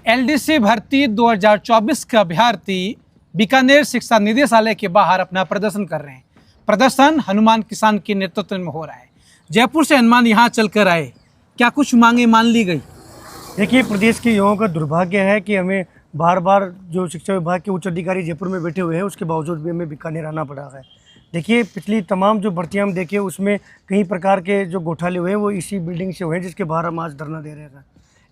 LDC भर्ती 2024 के अभ्यर्थी बीकानेर शिक्षा निदेशालय के बाहर अपना प्रदर्शन कर रहे हैं। प्रदर्शन हनुमान किसान के नेतृत्व में हो रहा है। जयपुर से हनुमान यहाँ चलकर आए, क्या कुछ मांगे मान ली गई? देखिए, प्रदेश के युवाओं का दुर्भाग्य है कि हमें बार बार जो शिक्षा विभाग के उच्च अधिकारी जयपुर में बैठे हुए हैं, उसके बावजूद भी हमें बीकानेर आना पड़ा है। देखिए, पिछली तमाम जो भर्तियाँ हम देखे उसमें कई प्रकार के जो घोटाले हुए हैं वो इसी बिल्डिंग से हुए हैं, जिसके बाहर हम आज धरना दे रहे हैं।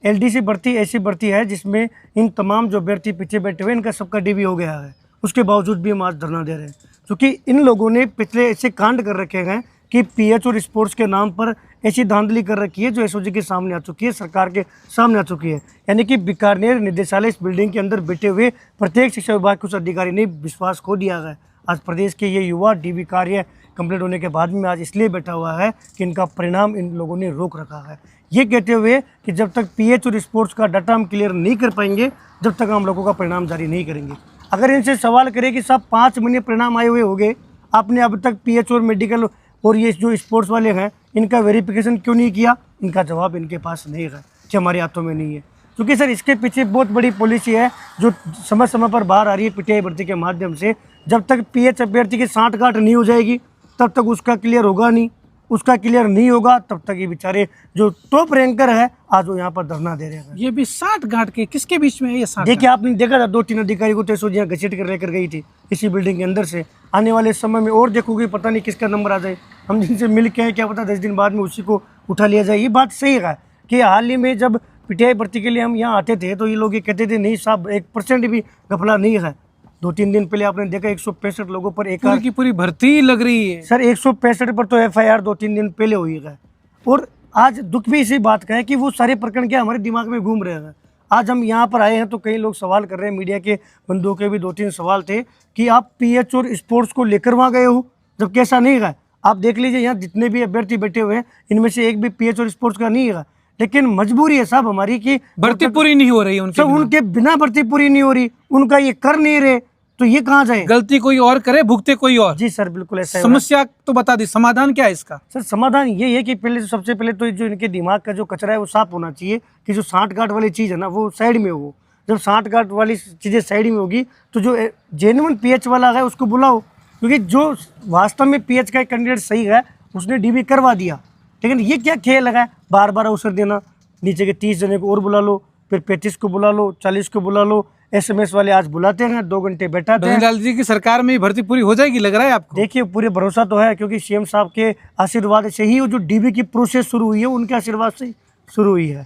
एलडीसी भर्ती ऐसी भर्ती है जिसमें इन तमाम जो अभ्यर्थी पीछे बैठे हुए हैं इनका सबका डीबी हो गया है, उसके बावजूद भी हम आज धरना दे रहे हैं। क्योंकि इन लोगों ने पिछले ऐसे कांड कर रखे हैं कि पीएच और स्पोर्ट्स के नाम पर ऐसी धांधली कर रखी है जो एसओजी के सामने आ चुकी है, सरकार के सामने आ चुकी है। यानी कि बीकानेर निदेशालय इस बिल्डिंग के अंदर बैठे हुए प्रत्येक शिक्षा विभाग के उस अधिकारी ने विश्वास खो दिया है। आज प्रदेश के ये युवा डीबी कार्य कंप्लीट होने के बाद में आज इसलिए बैठा हुआ है कि इनका परिणाम इन लोगों ने रोक रखा है, ये कहते हुए कि जब तक पीएच और स्पोर्ट्स का डाटा हम क्लियर नहीं कर पाएंगे, जब तक हम लोगों का परिणाम जारी नहीं करेंगे। अगर इनसे सवाल करें कि सब 5 महीने परिणाम आए हुए होंगे, आपने अब तक पीएच और मेडिकल और ये जो स्पोर्ट्स वाले हैं इनका वेरिफिकेशन क्यों नहीं किया? इनका जवाब इनके पास नहीं है कि हमारे हाथों में नहीं है। क्योंकि सर इसके पीछे बहुत बड़ी पॉलिसी है जो समय समय पर बाहर आ रही है पीटीआई भर्ती के माध्यम से। जब तक पीएच अभ्यर्थी की सांठगांठ नहीं हो जाएगी तब तक उसका क्लियर होगा नहीं, उसका क्लियर नहीं होगा तब तक ये बेचारे जो टॉप रैंकर है आज वो यहाँ पर धरना दे रहे हैं। ये भी 60 गांठ के किसके बीच में है ये 60? देखिए, आपने देखा था 2-3 अधिकारी को तो एसओजी घसीट कर लेकर गई थी इसी बिल्डिंग के अंदर से। आने वाले समय में और देखोगे पता नहीं किसका नंबर आ जाए, हम जिनसे मिल के हैं क्या पता 10 दिन बाद में उसी को उठा लिया जाए। ये बात सही है कि हाल ही में जब पीटीआई भर्ती के लिए हम यहाँ आते थे तो ये लोग ये कहते थे नहीं साहब 1% भी घपला नहीं है। 2-3 दिन पहले आपने देखा 165 लोगों पर एक पूरी की पूरी भर्ती लग रही है सर। 165 पर तो एफआईआर 2-3 दिन पहले हुई है। और आज दुख भी इसी बात का है कि वो सारे प्रकरण क्या हमारे दिमाग में घूम रहे हैं। आज हम यहाँ पर आए हैं तो कई लोग सवाल कर रहे हैं, मीडिया के बंधुओं के भी 2-3 सवाल थे कि आप पीएच और स्पोर्ट्स को लेकर वहाँ गए हो, जबकि ऐसा नहीं है। आप देख लीजिए यहाँ जितने भी अभ्यर्थी बैठे हुए हैं इनमें से एक भी पीएच और स्पोर्ट्स का नहीं है, लेकिन मजबूरी है साहब हमारी कि भर्ती पूरी नहीं हो रही है उनके बिना भर्ती पूरी नहीं हो रही, उनका ये कर नहीं रहे तो ये कहाँ जाए? गलती कोई और करे, भुगते कोई और। जी सर, बिल्कुल ऐसा है। समस्या तो बता दी, समाधान क्या है इसका? सर समाधान ये है कि पहले सबसे पहले तो जो इनके दिमाग का जो कचरा है वो साफ होना चाहिए कि जो सांठगांठ वाली चीज़ है ना वो साइड में हो। जब सांठगांठ वाली चीज़ें साइड में होगी तो जो जेन्युइन पीएच वाला है उसको बुलाओ, क्योंकि जो वास्तव में पीएच का कैंडिडेट सही है उसने डीबी करवा दिया। लेकिन ये क्या खेल है, बार बार अवसर देना, नीचे के 30 जने को और बुला लो, फिर 35 को बुला लो, 40 को बुला लो। एसएमएस वाले आज बुलाते हैं, 2 घंटे बैठाते हैं। लाल जी की सरकार में भर्ती पूरी हो जाएगी लग रहा है आपको? देखिए, पूरे भरोसा तो है क्योंकि सीएम साहब के आशीर्वाद से ही वो जो डीबी की प्रोसेस शुरू हुई है उनके आशीर्वाद से शुरू हुई है।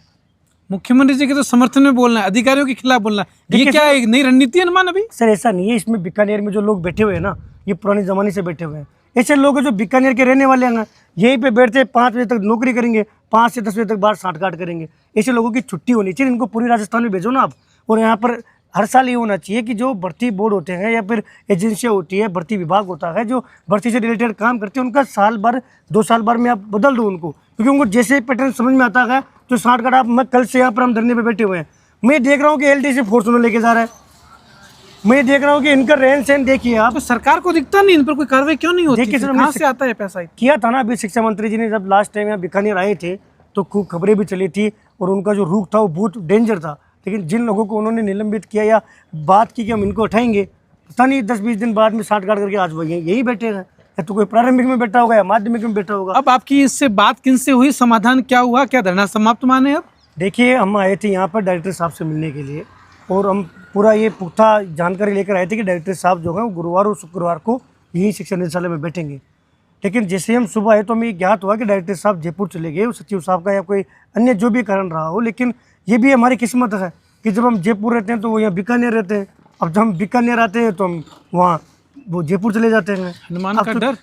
मुख्यमंत्री जी के तो समर्थन में बोलना है, अधिकारियों के खिलाफ बोलना, ये क्या है? नई रणनीति अनुमान अभी? सर ऐसा नहीं है, इसमें बीकानेर में जो लोग बैठे हुए हैं ना ये पुराने जमाने से बैठे हुए हैं। ऐसे लोग हैं जो बीकानेर के रहने वाले हैं, यहीं पे बैठते 5 बजे तक नौकरी करेंगे, 5 से 10 बजे तक बाहर सांठगांठ करेंगे। ऐसे लोगों की छुट्टी होनी चाहिए, इनको पूरी राजस्थान में भेजो ना आप। और यहाँ पर हर साल ये होना चाहिए कि जो भर्ती बोर्ड होते हैं या फिर एजेंसियाँ होती है, भर्ती विभाग होता है जो भर्ती से रिलेटेड काम करते हैं, उनका साल भर 2 साल भर में आप बदल दो उनको, क्योंकि उनको जैसे पैटर्न समझ में आता है तो सांठगांठ आप मैं कल से यहाँ पर हम धरने पे बैठे हुए हैं, मैं देख रहा हूँ कि एलडीसी फॉर्च्यूनर लेके जा रहा है, मैं देख रहा हूँ कि इनका रहन सहन देखिए आप। तो सरकार को दिखता नहीं, इन पर कोई कार्रवाई क्यों नहीं होती? कहाँ से आता है पैसा? किया था ना अभी शिक्षा मंत्री जी ने, जब लास्ट टाइम यहाँ बीकानेर आए थे तो खूब खबरें भी चली थी और उनका जो रुख था वो बहुत डेंजर था। लेकिन जिन लोगों को उन्होंने निलंबित किया या बात की कि हम इनको उठाएंगे, पता नहीं 10-20 दिन बाद में सांठगांठ करके आज वही यही बैठे हैं, या तो कोई प्रारंभिक में बैठा होगा या माध्यमिक में बैठा होगा। अब आपकी इससे बात किनसे हुई, समाधान क्या हुआ, क्या धरना समाप्त माने? अब देखिए, हम आए थे यहाँ पर डायरेक्टर साहब से मिलने के लिए और हम पूरा ये पुख्ता जानकारी लेकर आए थे कि डायरेक्टर साहब जो हैं वो गुरुवार और शुक्रवार को यही शिक्षा निदेशालय में बैठेंगे। लेकिन जैसे हम सुबह आए तो हमें ज्ञात हुआ कि डायरेक्टर साहब जयपुर चले गए, सचिव साहब का या कोई अन्य जो भी कारण रहा हो। लेकिन ये भी हमारी किस्मत है कि जब हम जयपुर रहते हैं तो वो यहाँ बीकानेर रहते हैं, अब जब हम बीकानेर आते हैं तो हम वहाँ वो जयपुर चले जाते हैं। हनुमान का डर?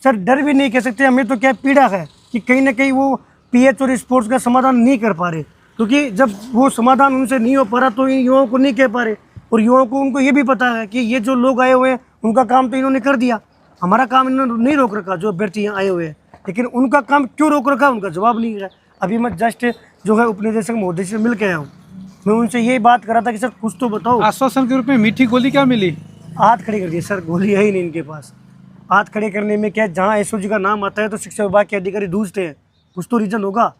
सर डर भी नहीं कह सकते, हमें तो क्या पीड़ा है कि कहीं ना कहीं वो पीएच और स्पोर्ट्स का समाधान नहीं कर पा रहे, क्योंकि जब वो समाधान उनसे नहीं हो पा रहा तो इन युवाओं को नहीं कह पा रहे। और युवाओं को उनको ये भी पता है कि ये जो लोग आए हुए हैं उनका काम तो इन्होंने कर दिया, हमारा काम इन्होंने नहीं रोक रखा, जो अभ्यर्थी यहाँ आए हुए हैं, लेकिन उनका काम क्यों रोक रखा उनका जवाब नहीं है। अभी मैं जस्ट जो है उपनिदेशक महोदय से मिल के आया हूँ, मैं उनसे यही बात कर रहा था कि सर कुछ तो बताओ। आश्वासन के रूप में मीठी गोली क्या मिली? हाथ खड़े कर दिए सर, गोली है ही नहीं इनके पास। हाथ खड़े करने में क्या, जहाँ एसओजी का नाम आता है तो शिक्षा विभाग के अधिकारी दूसते हैं, कुछ तो रीजन होगा।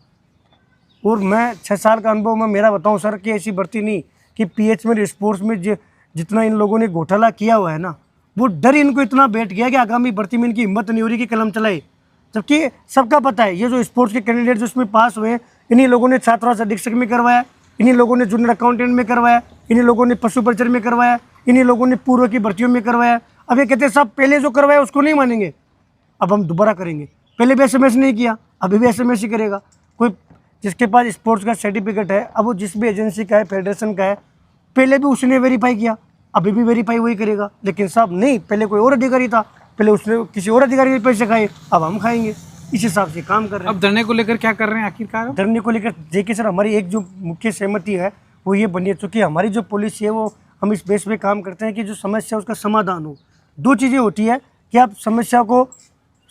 और मैं 6 साल का अनुभव में मेरा बताऊं सर कि ऐसी भर्ती नहीं कि पीएच में स्पोर्ट्स में जितना इन लोगों ने घोटाला किया हुआ है ना, वो डर इनको इतना बैठ गया कि आगामी भर्ती में इनकी हिम्मत नहीं हो रही कि कलम चलाए। जबकि सबका पता है ये जो स्पोर्ट्स के कैंडिडेट जो इसमें पास हुए हैं, इन्हीं लोगों ने छात्रावास अधीक्षक में करवाया, इन्हीं लोगों ने जूनियर अकाउंटेंट में करवाया, इन्हीं लोगों ने पशु परिचर में करवाया, इन्हीं लोगों ने पूर्व की भर्तियों में करवाया। अब ये कहते हैं साहब पहले जो करवाया उसको नहीं मानेंगे, अब हम दोबारा करेंगे। पहले भी एसएमएस नहीं किया, अभी भी एसएमएस ही करेगा। कोई जिसके पास स्पोर्ट्स का सर्टिफिकेट है, अब वो जिस भी एजेंसी का है, फेडरेशन का है, पहले भी उसने वेरीफाई किया, अभी भी वेरीफाई वही करेगा। लेकिन साहब नहीं, पहले कोई और अधिकारी था, पहले उसने किसी और अधिकारी के पैसे खाए, अब हम खाएंगे। इस हिसाब से काम कर रहे हैं। अब धरने को लेकर क्या कर रहे हैं आखिरकार? धरने को लेकर देखिए सर, हमारी एक जो मुख्य सहमति है वो ये बनी है, चूँकि हमारी जो पॉलिसी है वो हम इस बेस पे काम करते हैं कि जो समस्या है उसका समाधान हो। दो चीज़ें होती है कि आप समस्या को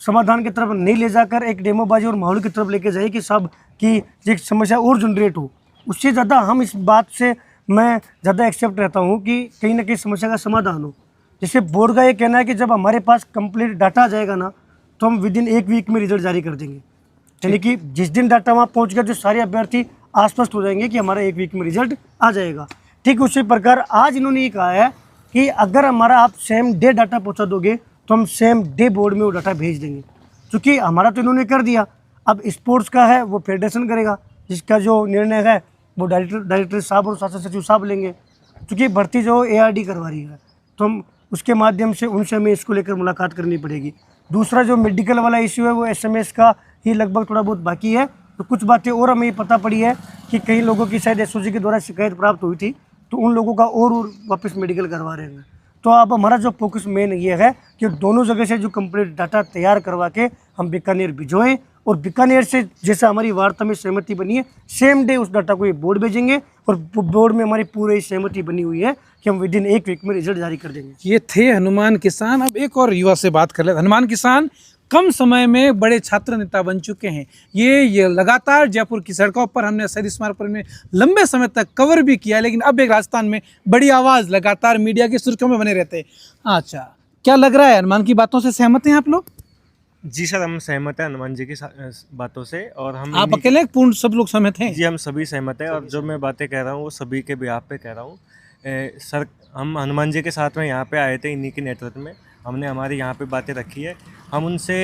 समाधान की तरफ नहीं ले जाकर एक डेमोबाजी और माहौल की तरफ लेके जाइए कि सब की ये समस्या और जनरेट हो। उससे ज़्यादा हम इस बात से मैं ज़्यादा एक्सेप्ट रहता हूँ कि कहीं ना कहीं समस्या का समाधान हो। जैसे बोर्ड का ये कहना है कि जब हमारे पास कंप्लीट डाटा आ जाएगा ना, तो हम विद इन 1 वीक में रिजल्ट जारी कर देंगे। यानी कि जिस दिन डाटा वहाँ पहुँच गया, जो सारे अभ्यर्थी आश्वस्त हो जाएंगे कि हमारा 1 वीक में रिजल्ट आ जाएगा। ठीक उसी प्रकार आज इन्होंने ये कहा है कि अगर हमारा आप सेम डे डाटा पहुँचा दोगे तो हम सेम डे बोर्ड में वो डाटा भेज देंगे। क्योंकि हमारा तो इन्होंने कर दिया, अब स्पोर्ट्स का है वो फेडरेशन करेगा, जिसका जो निर्णय है वो डायरेक्टर साहब और शासन सचिव साहब लेंगे। क्योंकि भर्ती जो ARD करवा रही है, तो हम उसके माध्यम से उनसे हमें इसको लेकर मुलाकात करनी पड़ेगी। दूसरा जो मेडिकल वाला इश्यू है वो SMS का ही लगभग थोड़ा बहुत बाकी है। तो कुछ बातें और हमें पता पड़ी है कि कई लोगों की शायद SOG के द्वारा शिकायत प्राप्त हुई थी, तो उन लोगों का और वापस मेडिकल करवा रहे हैं। तो अब हमारा जो फोकस मेन ये है कि दोनों जगह से जो कंप्लीट डाटा तैयार करवा के हम बीकानेर भिजवाएं, और बीकानेर से जैसा हमारी वार्ता में सहमति बनी है, सेम डे उस डाटा को ये बोर्ड भेजेंगे, और बोर्ड में हमारी पूरी सहमति बनी हुई है कि हम विद इन 1 वीक में रिजल्ट जारी कर देंगे। ये थे हनुमान किसान। अब एक और युवा से बात कर ले। हनुमान किसान कम समय में बड़े छात्र नेता बन चुके हैं। ये लगातार जयपुर की सड़कों पर हमने शहीद स्मारक पर में लंबे समय तक कवर भी किया, लेकिन अब एक राजस्थान में बड़ी आवाज़ लगातार मीडिया की सुर्खियों में बने रहते हैं। अच्छा, क्या लग रहा है, हनुमान की बातों से सहमत हैं आप लोग? जी सर, हम सहमत हैं हनुमान जी की बातों से। और हम आप अकेले पूर्ण सब लोग सहमत हैं? जी, हम सभी सहमत हैं। और जो मैं बातें कह रहा हूँ वो सभी के बिहाफ पे कह रहा हूँ। सर, हम हनुमान जी के साथ में यहाँ पे आए थे, इन्हीं के नेतृत्व में हमने हमारी यहाँ पे बातें रखी है। हम उनसे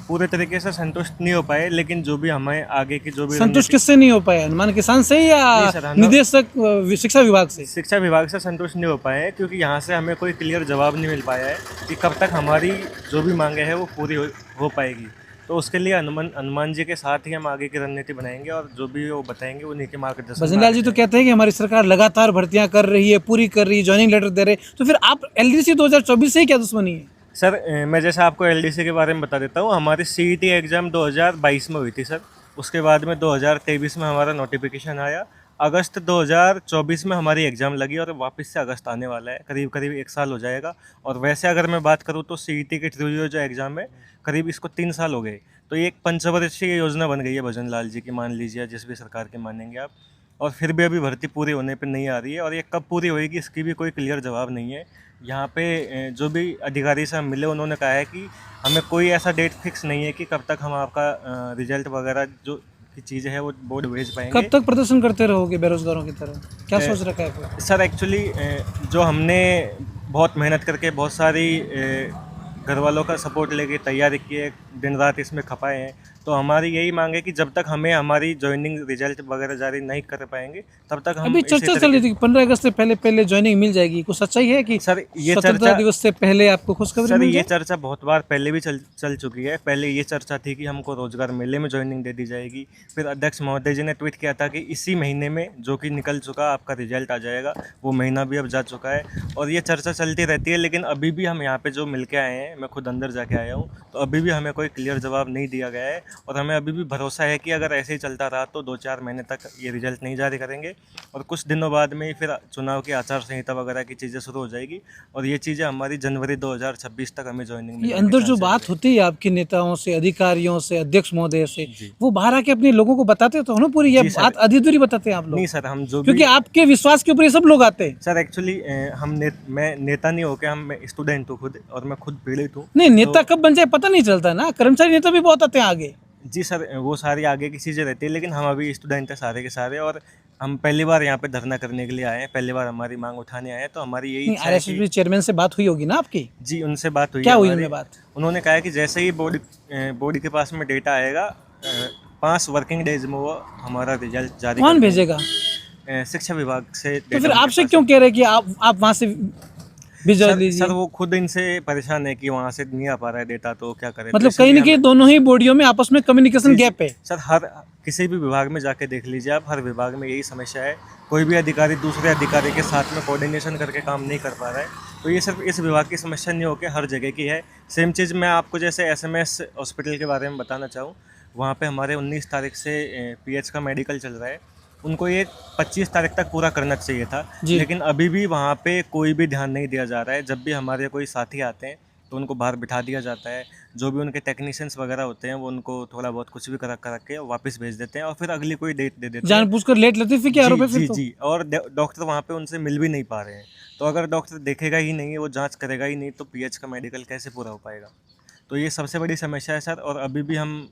पूरे तरीके से संतुष्ट नहीं हो पाए, लेकिन जो भी हमें आगे की जो भी संतुष्ट किससे नहीं हो पाए, हनुमान किसान से या निदेशक शिक्षा विभाग से? शिक्षा विभाग से संतुष्ट नहीं हो पाए हैं, क्योंकि यहाँ से हमें कोई क्लियर जवाब नहीं मिल पाया है कि कब तक हमारी जो भी मांगे हैं वो पूरी हो पाएगी। तो उसके लिए हनुमान जी के साथ ही हम आगे की रणनीति बनाएंगे, और जो भी वो बताएंगे वो नीति मार्गदर्शन। भजन लाल जी तो कहते हैं कि हमारी सरकार लगातार भर्तियां कर रही है, पूरी कर रही है, ज्वाइनिंग लेटर दे रहे, तो फिर आप LDC 2024 से ही क्या दुश्मनी है? सर, मैं जैसे आपको LDC के बारे में बता देता हूँ। हमारी CET एग्ज़ाम 2022 में हुई थी सर। उसके बाद में 2023 में हमारा नोटिफिकेशन आया। अगस्त 2024 में हमारी एग्ज़ाम लगी, और वापस से अगस्त आने वाला है, करीब करीब 1 साल हो जाएगा। और वैसे अगर मैं बात करूँ तो CET के थ्रू जो एग्ज़ाम है, करीब इसको 3 साल हो गए। तो ये एक पंचवर्षीय योजना बन गई है भजन लाल जी की, मान लीजिए, जिस भी सरकार के मानेंगे आप। और फिर भी अभी भर्ती पूरी होने पे नहीं आ रही है, और ये कब पूरी होएगी इसकी भी कोई क्लियर जवाब नहीं है। यहाँ पे जो भी अधिकारी से हम मिले, उन्होंने कहा है कि हमें कोई ऐसा डेट फिक्स नहीं है कि कब तक हम आपका रिजल्ट वगैरह जो की चीज़ें हैं वो बोर्ड भेज पाएंगे। कब तक प्रदर्शन करते रहोगे बेरोजगारों की तरह, क्या सोच रखा है आपने? सर, एक्चुअली जो हमने बहुत मेहनत करके बहुत सारी घर वालों का सपोर्ट लेके तैयारी की है, दिन रात इसमें खपाए हैं, तो हमारी यही मांग है कि जब तक हमें हमारी ज्वाइनिंग रिजल्ट वगैरह जारी नहीं कर पाएंगे, तब तक हम अभी चर्चा चल रही थी 15 अगस्त से पहले ज्वाइनिंग मिल जाएगी, कुछ सच्चाई है कि सर ये स्वतंत्रता दिवस से पहले आपको खुशखबरी सर मिल ये जाए? चर्चा बहुत बार पहले भी चल चुकी है। पहले ये चर्चा थी कि हमको रोजगार मेले में ज्वाइनिंग दे दी जाएगी। फिर अध्यक्ष महोदय जी ने ट्वीट किया था कि इसी महीने में, जो कि निकल चुका, आपका रिजल्ट आ जाएगा। वो महीना भी अब जा चुका है, और ये चर्चा चलती रहती है। लेकिन अभी भी हम यहाँ पे जो मिल के आए हैं, मैं खुद अंदर जाके आया हूँ, तो अभी भी हमें कोई क्लियर जवाब नहीं दिया गया है। और हमें अभी भी भरोसा है कि अगर ऐसे ही चलता रहा तो 2-4 महीने तक ये रिजल्ट नहीं जारी करेंगे, और कुछ दिनों बाद में फिर चुनाव की आचार संहिता वगैरह की चीज़ें शुरू हो जाएगी, और ये चीज़ें हमारी जनवरी 2026 तक हमें ज्वाइनिंग। ये अंदर जो बात होती है आपके नेताओं से, अधिकारियों से, अध्यक्ष महोदय से, वो बाहर आके अपने लोगों को बताते तो हो ना, पूरी ये बात अधूरी बताते हैं आप लोग? नहीं सर, हम जो क्योंकि आपके विश्वास के ऊपर ये सब लोग आते हैं। सर, एक्चुअली मैं नेता नहीं होकर मैं स्टूडेंट हूँ खुद, और मैं खुद पीड़ित हूँ। नहीं, नेता कब बन जाए पता नहीं चलता ना, कर्मचारी नेता भी बहुत आते हैं आगे। जी सर, वो सारी आगे की चीज़ें रहती है, लेकिन हम अभी स्टूडेंट हैं सारे के सारे, और हम पहली बार यहाँ पे धरना करने के लिए आए हैं, पहली बार हमारी मांग उठाने आए हैं, तो हमारी यही इच्छा है आरएसएस चेयरमैन से बात हुई होगी ना आपकी? जी उनसे बात हुई क्या है हुई हमारी। उनमें बात? उन्होंने कहा है कि जैसे ही बॉडी के पास में डेटा आएगा 5 वर्किंग डेज में वो हमारा रिजल्ट जारी कौन कर देंगे। भेजेगा? शिक्षा विभाग से तो data फिर उनके आपसे पास क्यों कह रहे हैं कि आप वहां से भिजवा सर लीजिए? वो खुद इनसे परेशान है कि वहाँ से नहीं आ पा रहा है डेटा, तो क्या करें। मतलब कहीं ना कहीं दोनों ही बॉडियों में आपस में कम्युनिकेशन गैप है। सर हर किसी भी विभाग में जाके देख लीजिए आप, हर विभाग में यही समस्या है। कोई भी अधिकारी दूसरे अधिकारी के साथ में कोऑर्डिनेशन करके काम नहीं कर पा रहा है। तो ये सिर्फ इस विभाग की समस्या नहीं होकर हर जगह की है। सेम चीज़ मैं आपको जैसे SMS हॉस्पिटल के बारे में बताना चाहूँ, वहाँ पे हमारे 19 तारीख से PH का मेडिकल चल रहा है। उनको ये 25 तारीख तक पूरा करना चाहिए था, लेकिन अभी भी वहाँ पे कोई भी ध्यान नहीं दिया जा रहा है। जब भी हमारे कोई साथी आते हैं तो उनको बाहर बिठा दिया जाता है। जो भी उनके टेक्नीशियंस वगैरह होते हैं वो उनको थोड़ा बहुत कुछ भी करा के वापस भेज देते हैं और फिर अगली कोई डेट दे देते हैं। जानबूझकर लेट लतीफी के आरोप है फिर जी तो। जी, और डॉक्टर वहाँ पे उनसे मिल भी नहीं पा रहे हैं। तो अगर डॉक्टर देखेगा ही नहीं, वो जांच करेगा ही नहीं, तो PH का मेडिकल कैसे पूरा हो पाएगा। तो ये सबसे बड़ी समस्या है सर, और अभी भी हम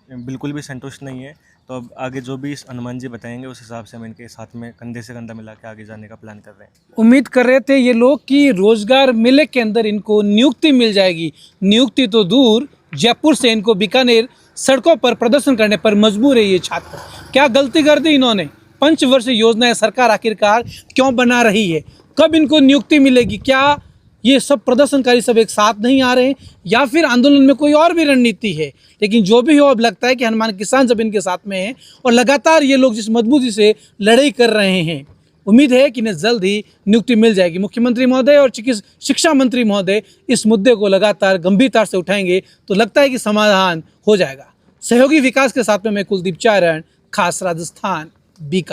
बिल्कुल भी संतुष्ट नहीं है। तो अब आगे जो भी हनुमान जी बताएंगे उस हिसाब से हम इनके साथ में कंधे से कंधा मिला के आगे जाने का प्लान कर रहे हैं। उम्मीद कर रहे थे ये लोग कि रोजगार मेले के अंदर इनको नियुक्ति मिल जाएगी। नियुक्ति तो दूर, जयपुर से इनको बीकानेर सड़कों पर प्रदर्शन करने पर मजबूर है ये छात्र। क्या गलती कर दी इन्होंने? पंचवर्षीय योजनाएं सरकार आखिरकार क्यों बना रही है? कब इनको नियुक्ति मिलेगी? क्या ये सब प्रदर्शनकारी सब एक साथ नहीं आ रहे हैं, या फिर आंदोलन में कोई और भी रणनीति है? लेकिन जो भी हो, अब लगता है कि हनुमान किसान जब इनके साथ में है और लगातार ये लोग जिस मजबूती से लड़ाई कर रहे हैं, उम्मीद है कि इन्हें जल्द ही नियुक्ति मिल जाएगी। मुख्यमंत्री महोदय और शिक्षा मंत्री महोदय इस मुद्दे को लगातार गंभीरता से उठाएंगे तो लगता है कि समाधान हो जाएगा। सहयोगी विकास के साथ में मैं कुलदीप चारण, खास राजस्थान, बीकानेर।